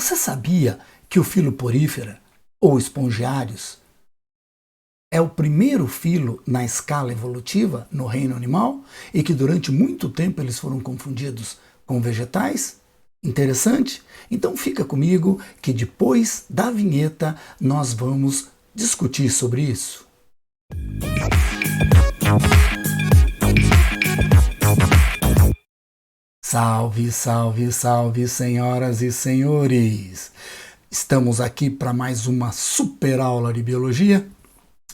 Você sabia que o filo Porifera, ou Espongiários, é o primeiro filo na escala evolutiva no reino animal e que durante muito tempo eles foram confundidos com vegetais? Interessante? Então fica comigo que depois da vinheta nós vamos discutir sobre isso. Salve, salve, salve, senhoras e senhores! Estamos aqui para mais uma super aula de biologia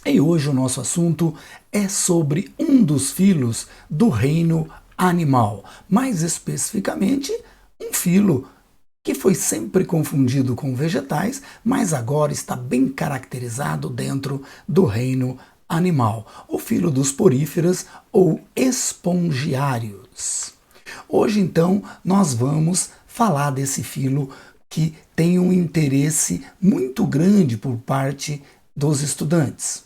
e hoje o nosso assunto é sobre um dos filos do reino animal, mais especificamente um filo que foi sempre confundido com vegetais, mas agora está bem caracterizado dentro do reino animal, o filo dos poríferas ou espongiários. Hoje, então, nós vamos falar desse filo que tem um interesse muito grande por parte dos estudantes.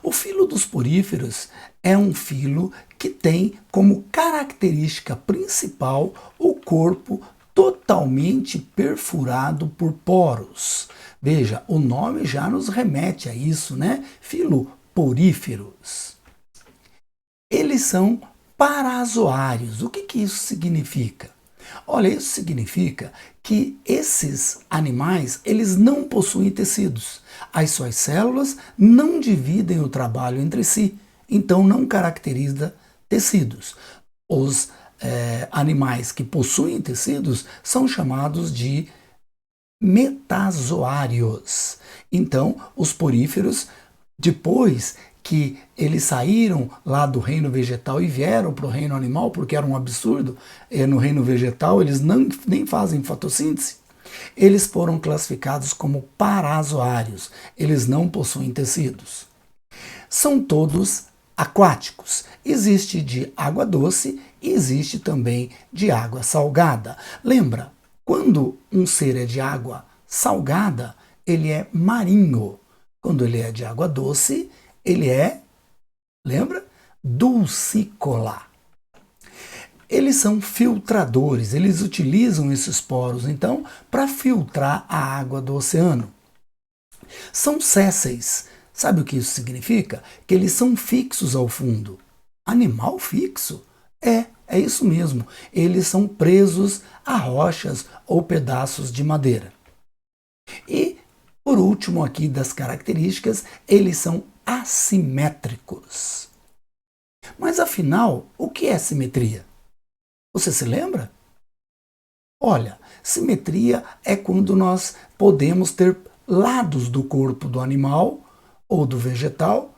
O filo dos poríferos é um filo que tem como característica principal o corpo totalmente perfurado por poros. Veja, o nome já nos remete a isso, né? Filo poríferos. Eles são parazoários. O que isso significa? Olha, isso significa que esses animais, eles não possuem tecidos. As suas células não dividem o trabalho entre si, então não caracteriza tecidos. Os animais que possuem tecidos são chamados de metazoários. Então, os poríferos, depois que eles saíram lá do reino vegetal e vieram para o reino animal, porque era um absurdo, no reino vegetal eles nem fazem fotossíntese, eles foram classificados como parazoários, eles não possuem tecidos. São todos aquáticos, existe de água doce e existe também de água salgada. Lembra, quando um ser é de água salgada, ele é marinho. Quando ele é de água doce, ele é, lembra? Dulcícola. Eles são filtradores, eles utilizam esses poros, então, para filtrar a água do oceano. São sésseis. Sabe o que isso significa? Que eles são fixos ao fundo. Animal fixo? É isso mesmo. Eles são presos a rochas ou pedaços de madeira. E, por último aqui das características, eles são assimétricos. Mas afinal, o que é simetria? Você se lembra? Olha, simetria é quando nós podemos ter lados do corpo do animal ou do vegetal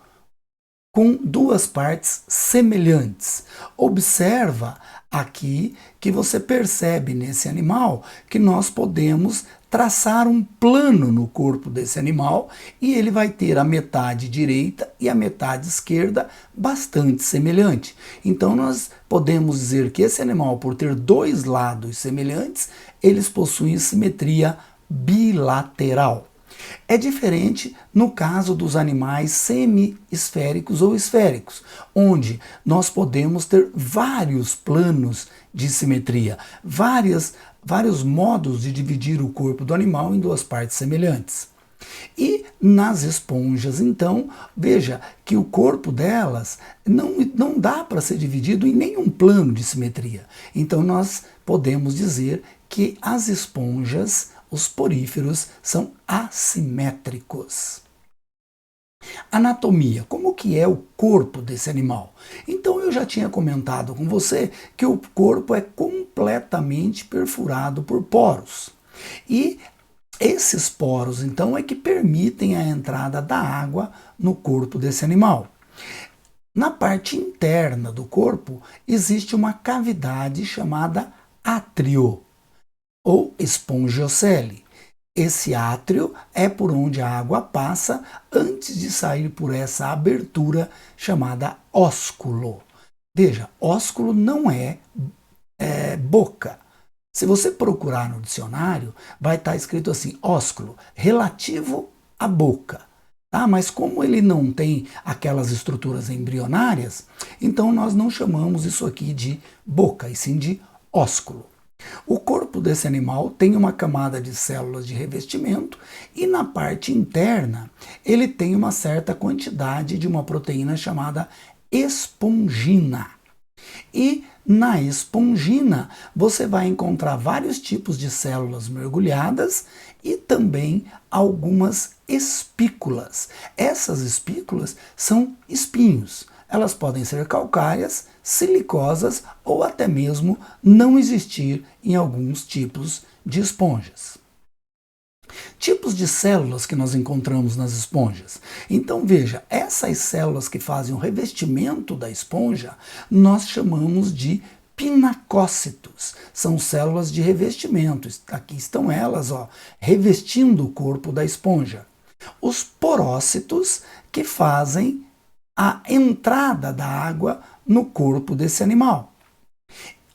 com duas partes semelhantes. Observa aqui que você percebe nesse animal que nós podemos traçar um plano no corpo desse animal e ele vai ter a metade direita e a metade esquerda bastante semelhante. Então nós podemos dizer que esse animal, por ter dois lados semelhantes, eles possuem simetria bilateral. É diferente no caso dos animais semi-esféricos ou esféricos, onde nós podemos ter vários planos de simetria, vários modos de dividir o corpo do animal em duas partes semelhantes. E nas esponjas, então, veja que o corpo delas não dá para ser dividido em nenhum plano de simetria. Então nós podemos dizer que as esponjas, os poríferos, são assimétricos. Anatomia, como que é o corpo desse animal? Então eu já tinha comentado com você que o corpo é completamente perfurado por poros. E esses poros, então, é que permitem a entrada da água no corpo desse animal. Na parte interna do corpo existe uma cavidade chamada átrio ou espongiocele. Esse átrio é por onde a água passa antes de sair por essa abertura chamada ósculo. Veja, ósculo não é boca. Se você procurar no dicionário, vai estar escrito assim, ósculo, relativo à boca. Tá? Mas como ele não tem aquelas estruturas embrionárias, então nós não chamamos isso aqui de boca, e sim de ósculo. O corpo desse animal tem uma camada de células de revestimento e na parte interna ele tem uma certa quantidade de uma proteína chamada espongina. E na espongina você vai encontrar vários tipos de células mergulhadas e também algumas espículas. Essas espículas são espinhos. Elas podem ser calcárias, silicosas ou até mesmo não existir em alguns tipos de esponjas. Tipos de células que nós encontramos nas esponjas. Então veja, essas células que fazem o revestimento da esponja, nós chamamos de pinacócitos. São células de revestimento. Aqui estão elas, ó, revestindo o corpo da esponja. Os porócitos, que fazem a entrada da água no corpo desse animal.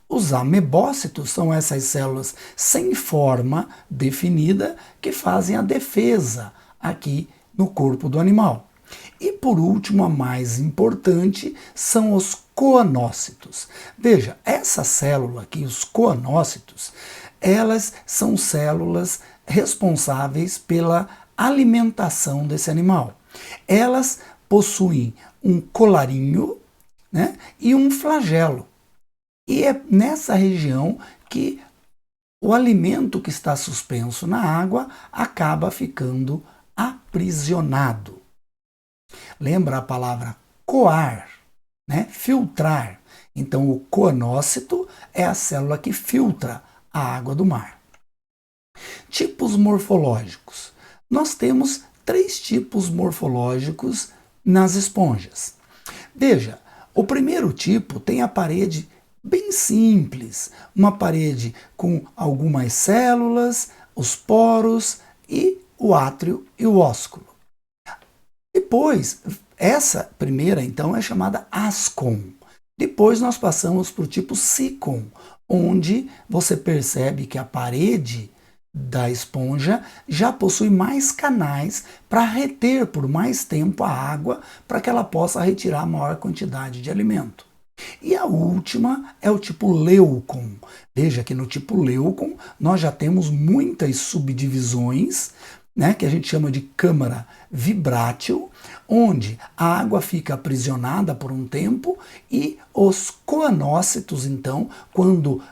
Os amebócitos são essas células sem forma definida que fazem a defesa aqui no corpo do animal. E por último, a mais importante, são os coanócitos. Veja, essa célula aqui, os coanócitos, elas são células responsáveis pela alimentação desse animal. Elas possuem um colarinho, né, e um flagelo. E é nessa região que o alimento que está suspenso na água acaba ficando aprisionado. Lembra a palavra coar, né? Filtrar. Então o coanócito é a célula que filtra a água do mar. Tipos morfológicos. Nós temos 3 tipos morfológicos nas esponjas. Veja, o primeiro tipo tem a parede bem simples, uma parede com algumas células, os poros e o átrio e o ósculo. Depois, essa primeira então é chamada ascon. Depois nós passamos para o tipo sicon, onde você percebe que a parede da esponja já possui mais canais para reter por mais tempo a água para que ela possa retirar a maior quantidade de alimento. E a última é o tipo leucon. Veja que no tipo leucon nós já temos muitas subdivisões, né, que a gente chama de câmara vibrátil, onde a água fica aprisionada por um tempo e os coanócitos, então, quando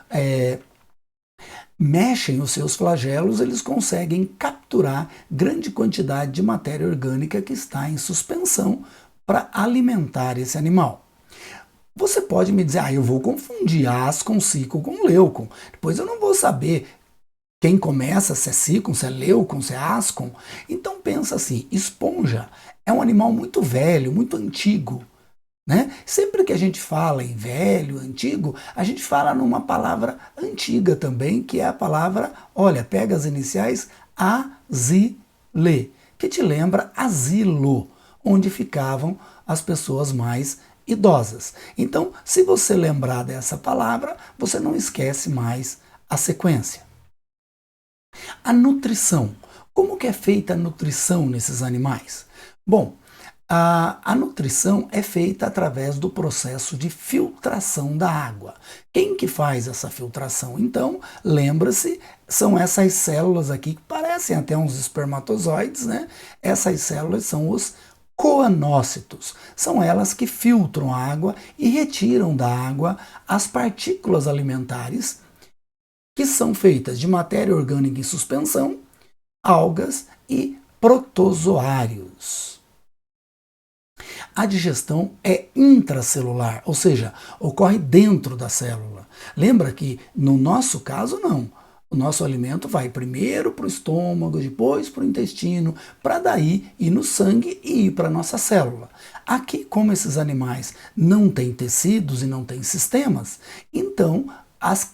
mexem os seus flagelos, eles conseguem capturar grande quantidade de matéria orgânica que está em suspensão para alimentar esse animal. Você pode me dizer, eu vou confundir ascon, sicon com leucon. Depois eu não vou saber quem começa, se é sicon, se é leucon, se é ascon. Então pensa assim, esponja é um animal muito velho, muito antigo, né? Sempre que a gente fala em velho, antigo, a gente fala numa palavra antiga também, que é a palavra, olha, pega as iniciais azile, que te lembra asilo, onde ficavam as pessoas mais idosas. Então, se você lembrar dessa palavra, você não esquece mais a sequência. A nutrição. Como que é feita a nutrição nesses animais? Bom, a nutrição é feita através do processo de filtração da água. Quem que faz essa filtração? Então, lembra-se, são essas células aqui que parecem até uns espermatozoides, né? Essas células são os coanócitos. São elas que filtram a água e retiram da água as partículas alimentares que são feitas de matéria orgânica em suspensão, algas e protozoários. A digestão é intracelular, ou seja, ocorre dentro da célula. Lembra que no nosso caso não. O nosso alimento vai primeiro para o estômago, depois para o intestino, para daí ir no sangue e ir para a nossa célula. Aqui, como esses animais não têm tecidos e não têm sistemas, então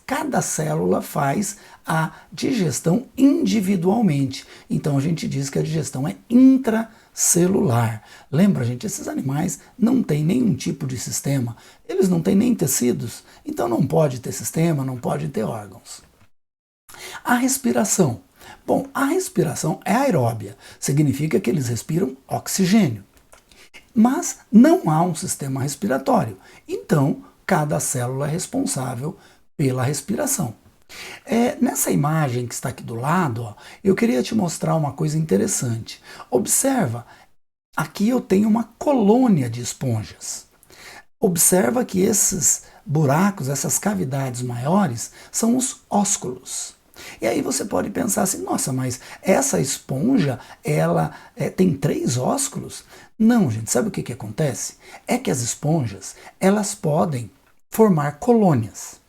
cada célula faz a digestão individualmente. Então a gente diz que a digestão é intracelular. Lembra, gente, esses animais não têm nenhum tipo de sistema, eles não têm nem tecidos, então não pode ter sistema, não pode ter órgãos. A respiração. Bom, a respiração é aeróbia, significa que eles respiram oxigênio. Mas não há um sistema respiratório, então cada célula é responsável pela respiração. Nessa imagem que está aqui do lado, ó, eu queria te mostrar uma coisa interessante. Observa, aqui eu tenho uma colônia de esponjas. Observa que esses buracos, essas cavidades maiores, são os ósculos. E aí você pode pensar assim, nossa, mas essa esponja, ela tem 3 ósculos? Não, gente, sabe o que acontece? É que as esponjas, elas podem formar colônias.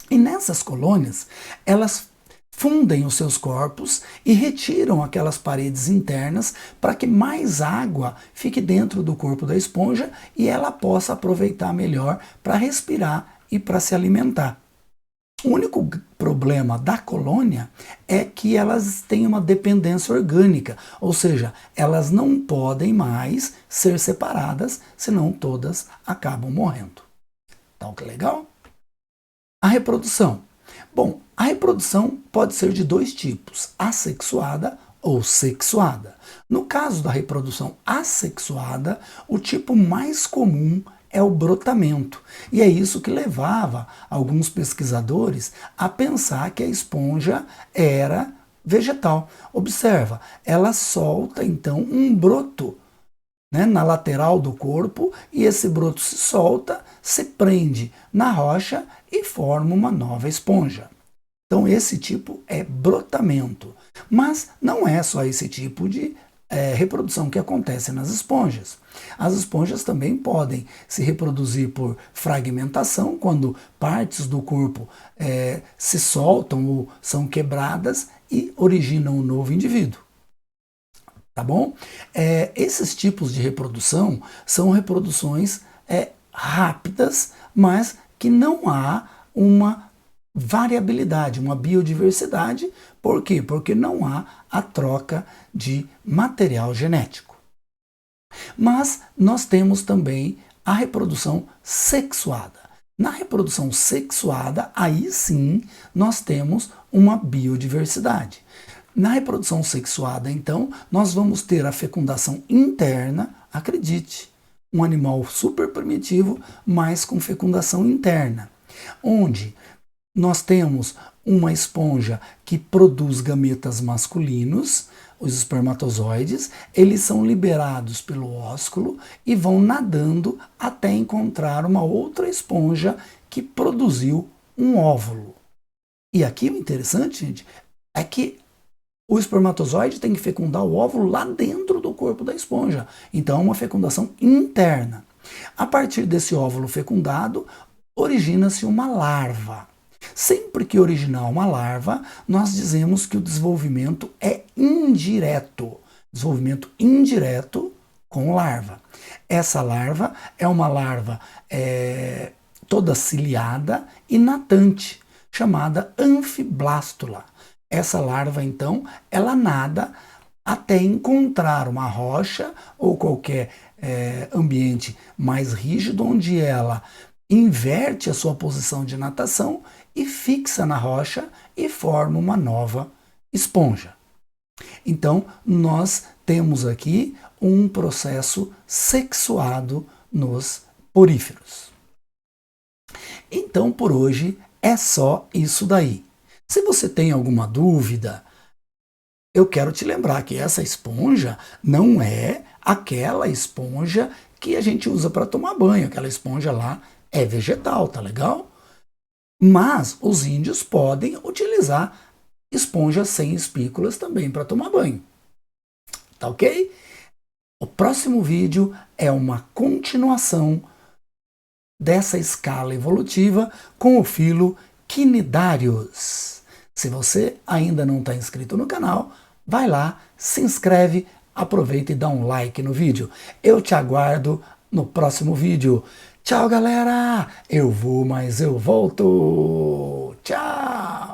E nessas colônias, elas fundem os seus corpos e retiram aquelas paredes internas para que mais água fique dentro do corpo da esponja e ela possa aproveitar melhor para respirar e para se alimentar. O único problema da colônia é que elas têm uma dependência orgânica, ou seja, elas não podem mais ser separadas, senão todas acabam morrendo. Tá que legal? A reprodução. Bom, a reprodução pode ser de 2 tipos, assexuada ou sexuada. No caso da reprodução assexuada, o tipo mais comum é o brotamento. E é isso que levava alguns pesquisadores a pensar que a esponja era vegetal. Observa, ela solta então um broto, né, na lateral do corpo, e esse broto se solta, se prende na rocha e forma uma nova esponja. Então esse tipo é brotamento. Mas não é só esse tipo de reprodução que acontece nas esponjas. As esponjas também podem se reproduzir por fragmentação, quando partes do corpo se soltam ou são quebradas e originam um novo indivíduo. Tá bom? Esses tipos de reprodução são reproduções rápidas, mas que não há uma variabilidade, uma biodiversidade. Por quê? Porque não há a troca de material genético. Mas nós temos também a reprodução sexuada. Na reprodução sexuada, aí sim nós temos uma biodiversidade. Na reprodução sexuada, então, nós vamos ter a fecundação interna, acredite, um animal super primitivo, mas com fecundação interna, onde nós temos uma esponja que produz gametas masculinos, os espermatozoides, eles são liberados pelo ósculo e vão nadando até encontrar uma outra esponja que produziu um óvulo. E aqui o interessante, gente, é que o espermatozoide tem que fecundar o óvulo lá dentro do corpo da esponja. Então é uma fecundação interna. A partir desse óvulo fecundado, origina-se uma larva. Sempre que originar uma larva, nós dizemos que o desenvolvimento é indireto. Desenvolvimento indireto com larva. Essa larva é uma larva toda ciliada e natante, chamada anfiblástula. Essa larva, então, ela nada até encontrar uma rocha ou qualquer ambiente mais rígido, onde ela inverte a sua posição de natação e fixa na rocha e forma uma nova esponja. Então, nós temos aqui um processo sexuado nos poríferos. Então, por hoje, é só isso daí. Se você tem alguma dúvida, eu quero te lembrar que essa esponja não é aquela esponja que a gente usa para tomar banho. Aquela esponja lá é vegetal, tá legal? Mas os índios podem utilizar esponjas sem espículas também para tomar banho. Tá ok? O próximo vídeo é uma continuação dessa escala evolutiva com o filo Cnidarius. Se você ainda não está inscrito no canal, vai lá, se inscreve, aproveita e dá um like no vídeo. Eu te aguardo no próximo vídeo. Tchau, galera! Eu vou, mas eu volto! Tchau!